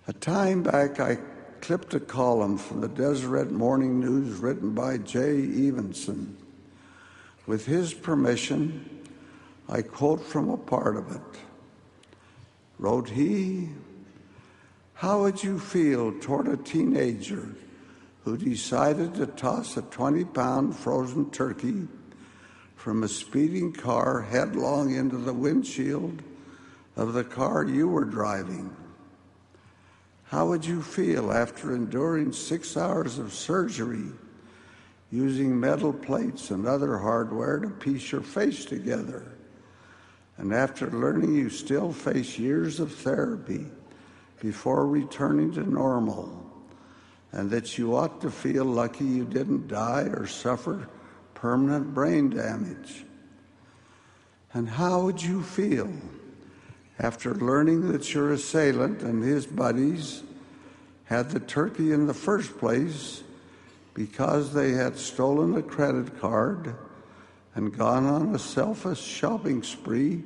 A time back, I clipped a column from the Deseret Morning News written by Jay Evenson. With his permission, I quote from a part of it. Wrote he, "How would you feel toward a teenager who decided to toss a 20-pound frozen turkey from a speeding car headlong into the windshield of the car you were driving? How would you feel after enduring 6 hours of surgery using metal plates and other hardware to piece your face together, and after learning you still face years of therapy before returning to normal, and that you ought to feel lucky you didn't die or suffer permanent brain damage? And how would you feel after learning that your assailant and his buddies had the turkey in the first place because they had stolen a credit card and gone on a selfish shopping spree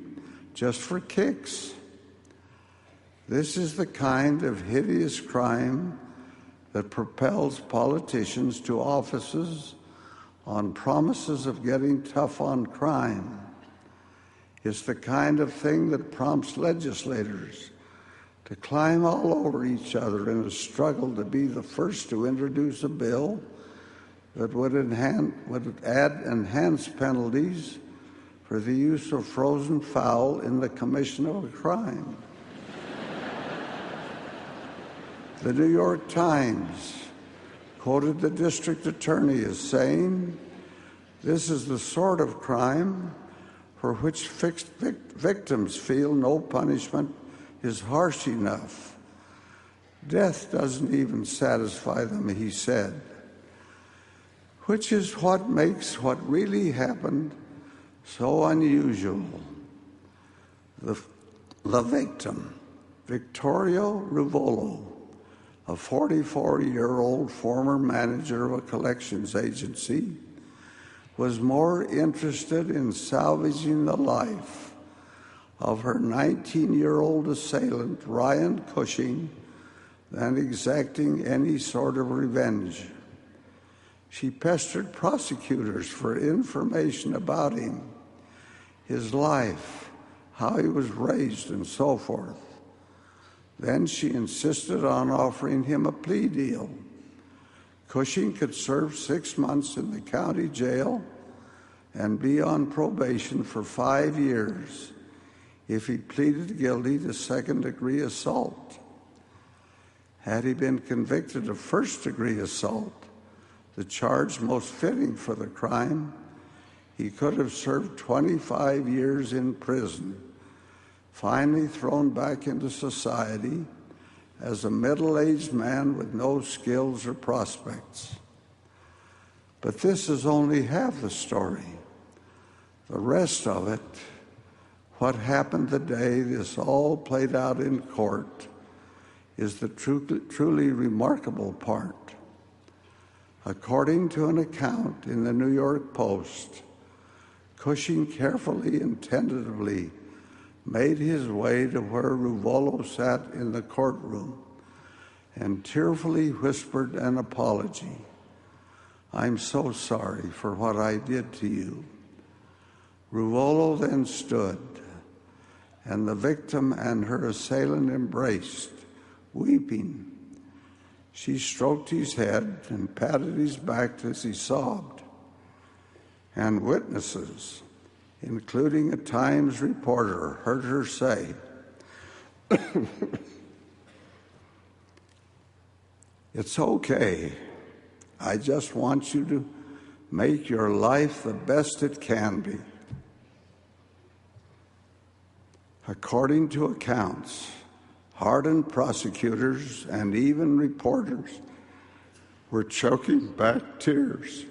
just for kicks? This is the kind of hideous crime that propels politicians to offices on promises of getting tough on crime. It's the kind of thing that prompts legislators to climb all over each other in a struggle to be the first to introduce a bill that would add enhanced penalties for the use of frozen fowl in the commission of a crime. The New York Times quoted the district attorney as saying, "This is the sort of crime for which victims feel no punishment is harsh enough. Death doesn't even satisfy them," he said, which is what makes what really happened so unusual. The victim, Vittorio Ruvolo, a 44-year-old former manager of a collections agency, was more interested in salvaging the life of her 19-year-old assailant, Ryan Cushing, than exacting any sort of revenge. She pestered prosecutors for information about him, his life, how he was raised, and so forth. Then she insisted on offering him a plea deal. Cushing could serve 6 months in the county jail and be on probation for 5 years if he pleaded guilty to second-degree assault. Had he been convicted of first-degree assault, the charge most fitting for the crime, he could have served 25 years in prison, finally thrown back into society as a middle-aged man with no skills or prospects. But this is only half the story. The rest of it, what happened the day this all played out in court, is the truly remarkable part. According to an account in the New York Post, Cushing carefully and tentatively made his way to where Ruvolo sat in the courtroom and tearfully whispered an apology. "I'm so sorry for what I did to you." Ruvolo then stood, and the victim and her assailant embraced, weeping. She stroked his head and patted his back as he sobbed. And witnesses, including a Times reporter, heard her say, "It's okay. I just want you to make your life the best it can be." According to accounts, hardened prosecutors and even reporters were choking back tears